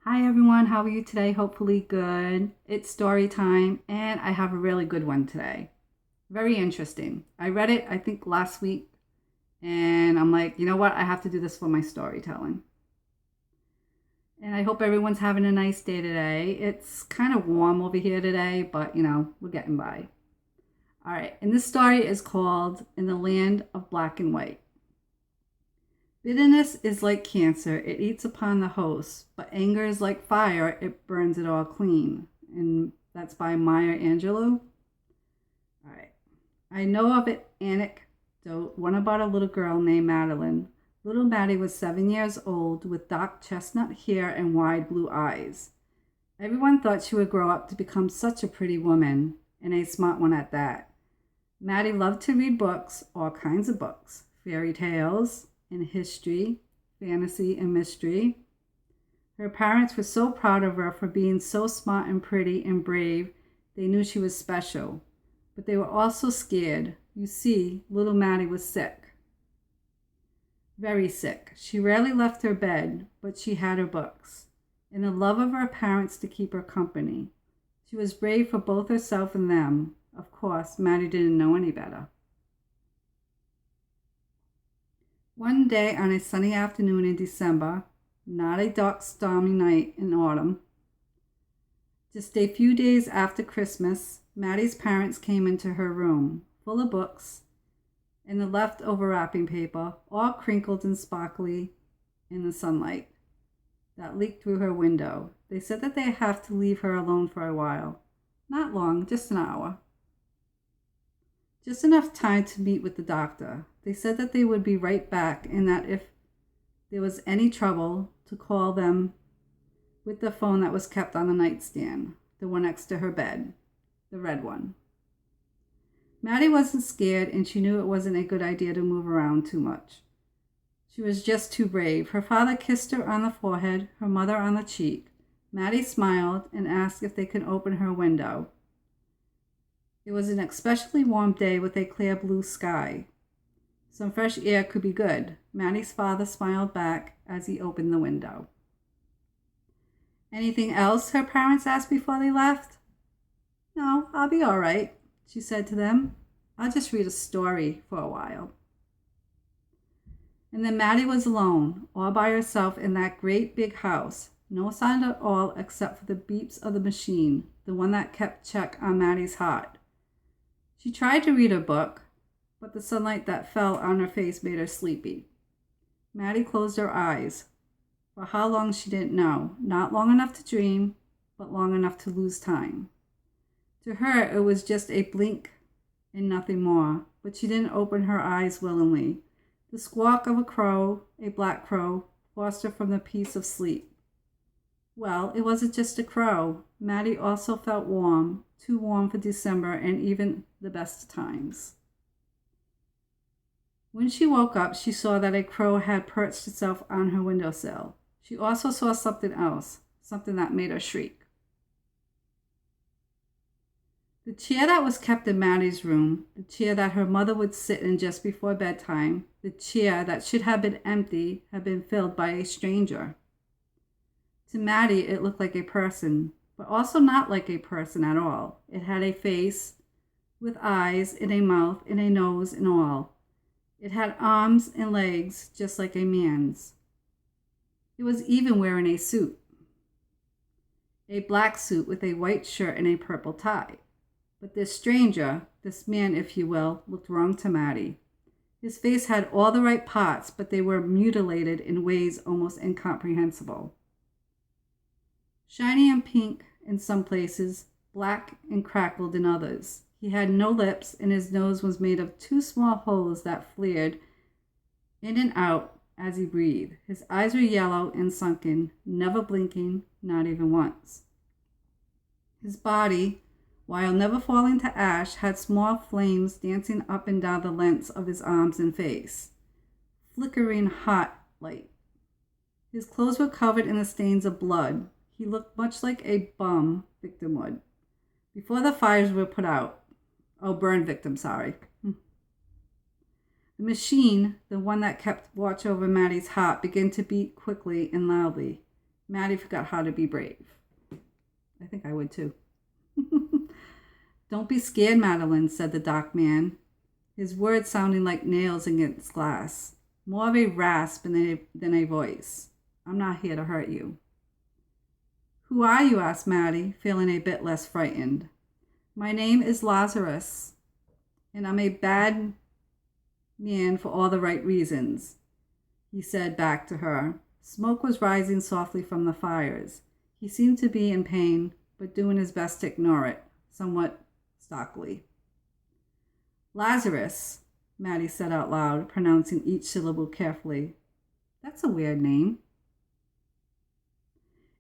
Hi everyone, how are you today? Hopefully good. It's story time and I have a really good one today. Very interesting. I read it, I think last week, and I'm like, you know what? I have to do this for my storytelling. And I hope everyone's having a nice day today. It's kind of warm over here today, but we're getting by. All right, and this story is called In the Land of Black and White. Bitterness is like cancer, it eats upon the host, but anger is like fire, it burns it all clean. And that's by Maya Angelou. All right. I know of an anecdote, one about a little girl named Madeline. Little Maddie was 7 years old with dark chestnut hair and wide blue eyes. Everyone thought she would grow up to become such a pretty woman, and a smart one at that. Maddie loved to read books, all kinds of books, fairy tales, and history, fantasy, and mystery. Her parents were so proud of her for being so smart and pretty and brave, they knew she was special. But they were also scared. You see, little Maddie was sick. Very sick. She rarely left her bed, but she had her books, and the love of her parents to keep her company. She was brave for both herself and them. Of course, Maddie didn't know any better. One day on a sunny afternoon in December, not a dark, stormy night in autumn, just a few days after Christmas, Maddie's parents came into her room, full of books, and the leftover wrapping paper, all crinkled and sparkly in the sunlight that leaked through her window. They said that they'd have to leave her alone for a while. Not long, just an hour. Just enough time to meet with the doctor. They said that they would be right back and that if there was any trouble, to call them with the phone that was kept on the nightstand, the one next to her bed, the red one. Maddie wasn't scared and she knew it wasn't a good idea to move around too much. She was just too brave. Her father kissed her on the forehead, her mother on the cheek. Maddie smiled and asked if they could open her window. It was an especially warm day with a clear blue sky. Some fresh air could be good. Maddie's father smiled back as he opened the window. Anything else? Her parents asked before they left. No, I'll be all right, she said to them. I'll just read a story for a while. And then Maddie was alone, all by herself in that great big house. No sound at all except for the beeps of the machine, the one that kept check on Maddie's heart. She tried to read her book, but the sunlight that fell on her face made her sleepy. Maddie closed her eyes. For how long she didn't know. Not long enough to dream, but long enough to lose time. To her, it was just a blink and nothing more, but she didn't open her eyes willingly. The squawk of a crow, a black crow, forced her from the peace of sleep. Well, it wasn't just a crow. Maddie also felt warm, too warm for December and even the best of times. When she woke up, she saw that a crow had perched itself on her windowsill. She also saw something else, something that made her shriek. The chair that was kept in Maddie's room, the chair that her mother would sit in just before bedtime, the chair that should have been empty, had been filled by a stranger. To Maddie, it looked like a person, but also not like a person at all. It had a face with eyes and a mouth and a nose and all. It had arms and legs just like a man's. It was even wearing a suit. A black suit with a white shirt and a purple tie. But this stranger, this man if you will, looked wrong to Maddie. His face had all the right parts, but they were mutilated in ways almost incomprehensible. Shiny and pink in some places, black and crackled in others. He had no lips, and his nose was made of two small holes that flared in and out as he breathed. His eyes were yellow and sunken, never blinking, not even once. His body, while never falling to ash, had small flames dancing up and down the lengths of his arms and face, flickering hot light. His clothes were covered in the stains of blood. He looked much like a bum victim would, before the fires were put out. Oh, burn victim, sorry. The machine, the one that kept watch over Maddie's heart, began to beat quickly and loudly. Maddie forgot how to be brave. I think I would too. Don't be scared, Madeline, said the dock man, his words sounding like nails against glass, more of a rasp than a voice. I'm not here to hurt you. Who are you? Asked Maddie, feeling a bit less frightened. My name is Lazarus, and I'm a bad man for all the right reasons, he said back to her. Smoke was rising softly from the fires. He seemed to be in pain, but doing his best to ignore it, somewhat stockily. Lazarus, Maddie said out loud, pronouncing each syllable carefully. That's a weird name.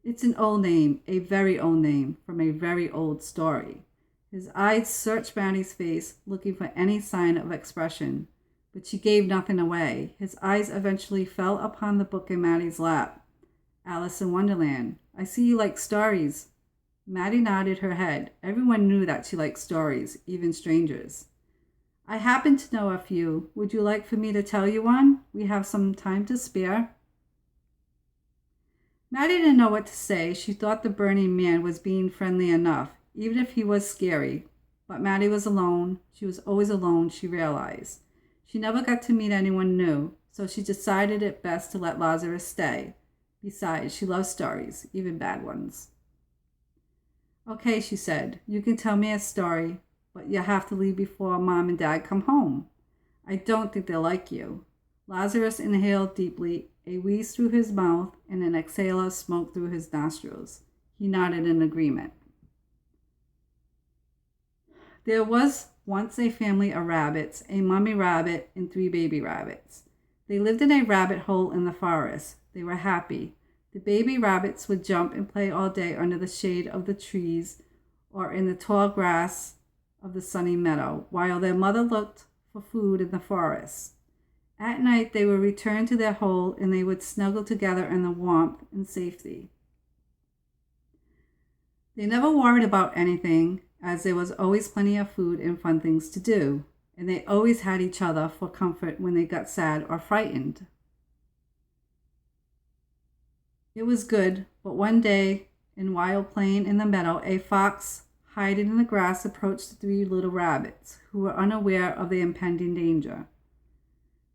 It's an old name, a very old name, from a very old story. His eyes searched Maddie's face, looking for any sign of expression, but she gave nothing away. His eyes eventually fell upon the book in Maddie's lap. Alice in Wonderland. I see you like stories. Maddie nodded her head. Everyone knew that she liked stories, even strangers. I happen to know a few. Would you like for me to tell you one? We have some time to spare. Maddie didn't know what to say. She thought the burning man was being friendly enough, even if he was scary. But Maddie was alone. She was always alone, she realized. She never got to meet anyone new, so she decided it best to let Lazarus stay. Besides, she loves stories, even bad ones. Okay, she said, you can tell me a story, but you have to leave before Mom and Dad come home. I don't think they'll like you. Lazarus inhaled deeply, a wheeze through his mouth, and an exhale of smoke through his nostrils. He nodded in agreement. There was once a family of rabbits, a mummy rabbit and 3 baby rabbits. They lived in a rabbit hole in the forest. They were happy. The baby rabbits would jump and play all day under the shade of the trees or in the tall grass of the sunny meadow, while their mother looked for food in the forest. At night, they would return to their hole and they would snuggle together in the warmth and safety. They never worried about anything, as there was always plenty of food and fun things to do, and they always had each other for comfort when they got sad or frightened. It was good, but one day, while playing in the meadow, a fox hiding in the grass approached the 3 little rabbits, who were unaware of the impending danger.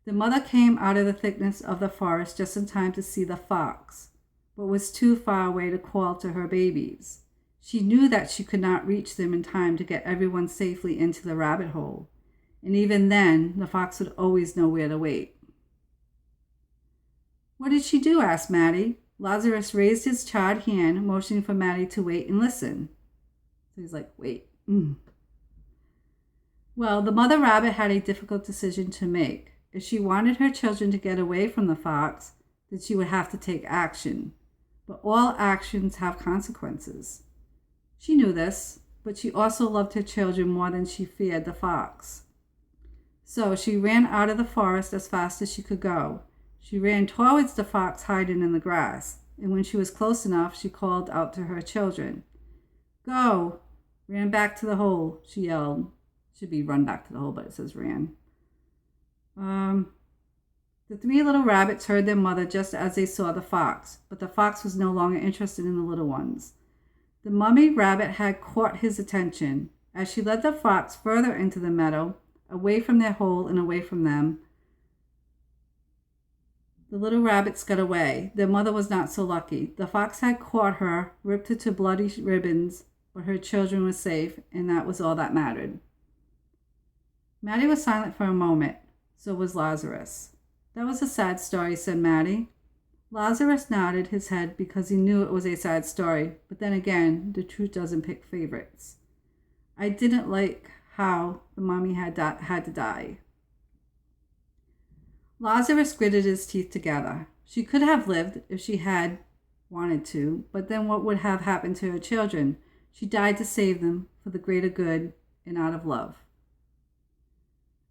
The mother came out of the thickness of the forest just in time to see the fox, but was too far away to call to her babies. She knew that she could not reach them in time to get everyone safely into the rabbit hole, and even then, the fox would always know where to wait. What did she do? Asked Maddie. Lazarus raised his charred hand, motioning for Maddie to wait and listen. So he's like, wait. Well, the mother rabbit had a difficult decision to make. If she wanted her children to get away from the fox, then she would have to take action. But all actions have consequences. She knew this, but she also loved her children more than she feared the fox. So she ran out of the forest as fast as she could go. She ran towards the fox hiding in the grass, and when she was close enough, she called out to her children. Go! Ran back to the hole, she yelled. Should be run back to the hole, but it says ran. The 3 little rabbits heard their mother just as they saw the fox, but the fox was no longer interested in the little ones. The mummy rabbit had caught his attention. As she led the fox further into the meadow, away from their hole and away from them, the little rabbits got away. Their mother was not so lucky. The fox had caught her, ripped her to bloody ribbons, but her children were safe, and that was all that mattered. Maddie was silent for a moment. So was Lazarus. That was a sad story, said Maddie. Lazarus nodded his head because he knew it was a sad story, but then again, the truth doesn't pick favorites. I didn't like how the mommy had to die. Lazarus gritted his teeth together. She could have lived if she had wanted to, but then what would have happened to her children? She died to save them for the greater good and out of love.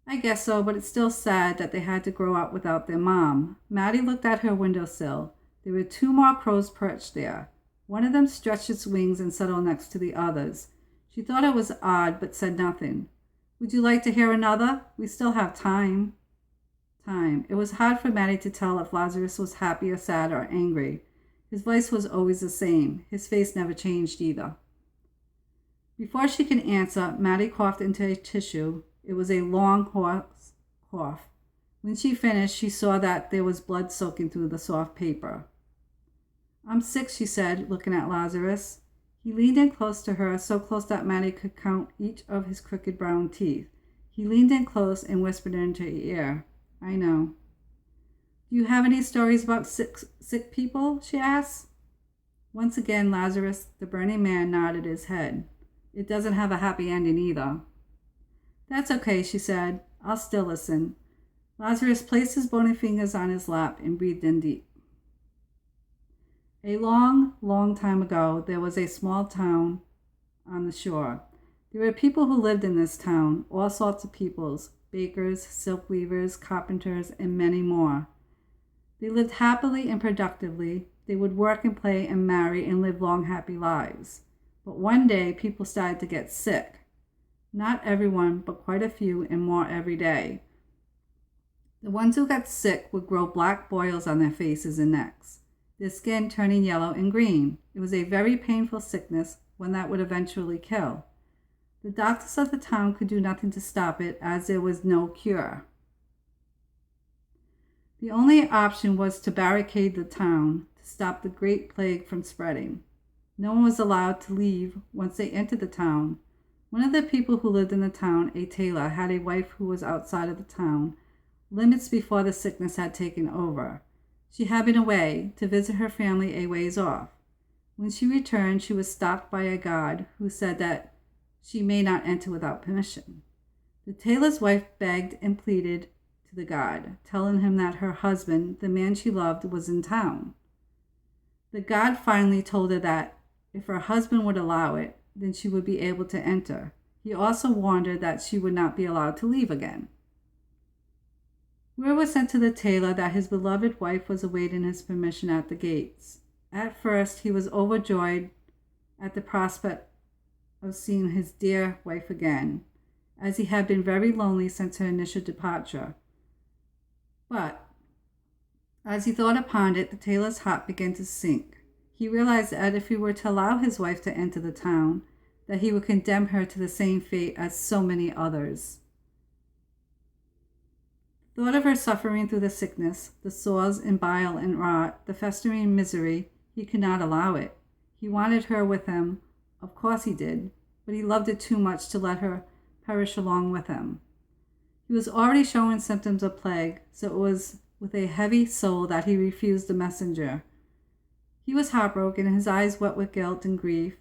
I guess so, but it's still sad that they had to grow up without their mom. Maddie looked at her windowsill. There were 2 more crows perched there. One of them stretched its wings and settled next to the others. She thought it was odd, but said nothing. Would you like to hear another? We still have time. It was hard for Maddie to tell if Lazarus was happy or sad or angry. His voice was always the same. His face never changed either. Before she could answer, Maddie coughed into a tissue. It was a long, hoarse cough. When she finished, she saw that there was blood soaking through the soft paper. "I'm sick," she said, looking at Lazarus. He leaned in close to her, so close that Maddie could count each of his crooked brown teeth. He leaned in close and whispered into her ear, "I know." "Do you have any stories about sick people?" she asked. Once again, Lazarus, the burning man, nodded his head. "It doesn't have a happy ending either." "That's okay," she said. "I'll still listen." Lazarus placed his bony fingers on his lap and breathed in deep. A long, long time ago, there was a small town on the shore. There were people who lived in this town, all sorts of peoples, bakers, silk weavers, carpenters, and many more. They lived happily and productively. They would work and play and marry and live long, happy lives. But one day, people started to get sick. Not everyone, but quite a few, and more every day. The ones who got sick would grow black boils on their faces and necks, their skin turning yellow and green. It was a very painful sickness, one that would eventually kill. The doctors of the town could do nothing to stop it, as there was no cure. The only option was to barricade the town to stop the great plague from spreading. No one was allowed to leave once they entered the town. One of the people who lived in the town, a tailor, had a wife who was outside of the town, limits before the sickness had taken over. She had been away to visit her family a ways off. When she returned, she was stopped by a guard who said that she may not enter without permission. The tailor's wife begged and pleaded to the guard, telling him that her husband, the man she loved, was in town. The guard finally told her that if her husband would allow it, then she would be able to enter. He also warned her that she would not be allowed to leave again. Word was sent to the tailor that his beloved wife was awaiting his permission at the gates. At first, he was overjoyed at the prospect of seeing his dear wife again, as he had been very lonely since her initial departure. But as he thought upon it, the tailor's heart began to sink. He realized that if he were to allow his wife to enter the town, that he would condemn her to the same fate as so many others. The thought of her suffering through the sickness, the sores and bile and rot, the festering misery, he could not allow it. He wanted her with him, of course he did, but he loved it too much to let her perish along with him. He was already showing symptoms of plague, so it was with a heavy soul that he refused the messenger. He was heartbroken, his eyes wet with guilt and grief.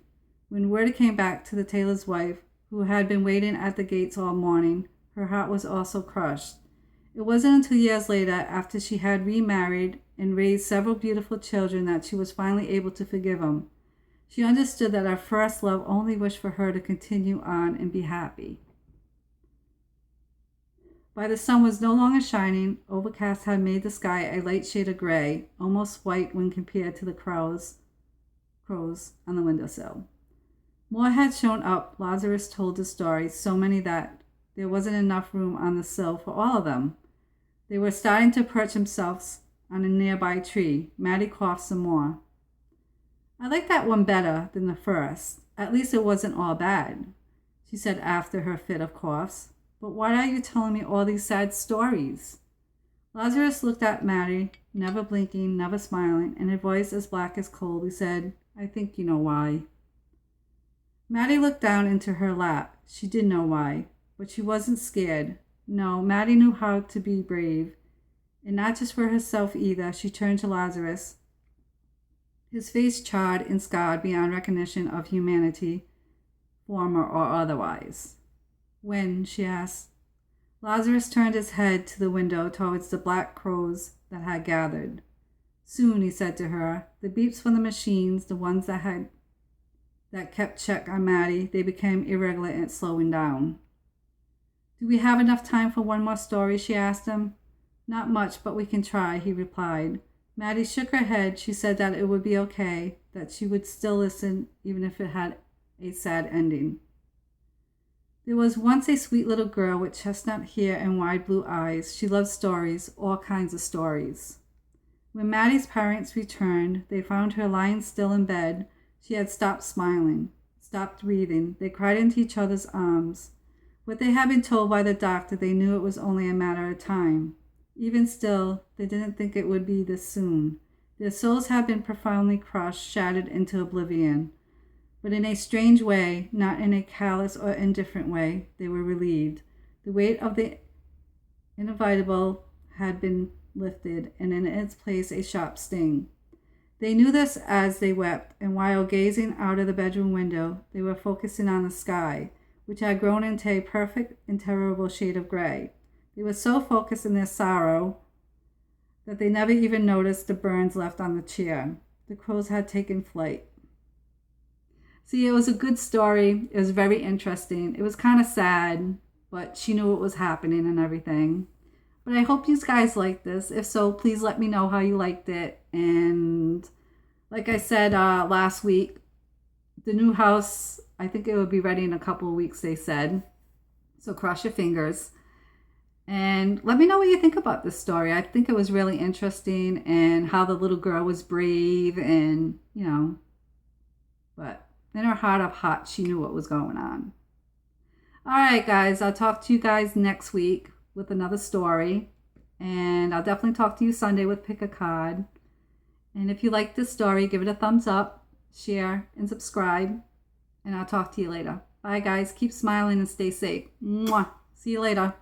When word came back to the tailor's wife, who had been waiting at the gates all morning, her heart was also crushed. It wasn't until years later, after she had remarried and raised several beautiful children, that she was finally able to forgive him. She understood that her first love only wished for her to continue on and be happy. But the sun was no longer shining. Overcast had made the sky a light shade of gray, almost white when compared to the crows on the windowsill. More had shown up. Lazarus told the story, so many that there wasn't enough room on the sill for all of them. They were starting to perch themselves on a nearby tree. Maddie coughed some more. "I like that one better than the first. At least it wasn't all bad," she said after her fit of coughs. "But why are you telling me all these sad stories?" Lazarus looked at Maddie, never blinking, never smiling, and her voice as black as coal. He said, "I think you know why." Maddie looked down into her lap. She did know why, but she wasn't scared. No, Maddie knew how to be brave, and not just for herself either. She turned to Lazarus, his face charred and scarred beyond recognition of humanity, former or otherwise. "When?" she asked. Lazarus turned his head to the window towards the black crows that had gathered. "Soon," he said to her. The beeps from the machines, the ones that kept check on Maddie, they became irregular and slowing down. "Do we have enough time for one more story?" she asked him. "Not much, but we can try," he replied. Maddie shook her head. She said that it would be okay, that she would still listen even if it had a sad ending. "There was once a sweet little girl with chestnut hair and wide blue eyes. She loved stories, all kinds of stories." When Maddie's parents returned, they found her lying still in bed. She had stopped smiling, stopped breathing. They cried into each other's arms. What they had been told by the doctor, they knew it was only a matter of time. Even still, they didn't think it would be this soon. Their souls had been profoundly crushed, shattered into oblivion. But in a strange way, not in a callous or indifferent way, they were relieved. The weight of the inevitable had been lifted, and in its place a sharp sting. They knew this as they wept, and while gazing out of the bedroom window, they were focusing on the sky, which had grown into a perfect and terrible shade of gray. They were so focused in their sorrow that they never even noticed the burns left on the chair. The crows had taken flight. See, it was a good story. It was very interesting. It was kind of sad, but she knew what was happening and everything. But I hope you guys liked this. If so, please let me know how you liked it. And like I said last week, the new house, I think it will be ready in a couple of weeks, they said. So cross your fingers. And let me know what you think about this story. I think it was really interesting, and how the little girl was brave and, but in her heart of hearts, she knew what was going on. All right, guys, I'll talk to you guys next week with another story. And I'll definitely talk to you Sunday with Pick a Card. And if you like this story, give it a thumbs up, share, and subscribe. And I'll talk to you later. Bye, guys. Keep smiling and stay safe. Mwah. See you later.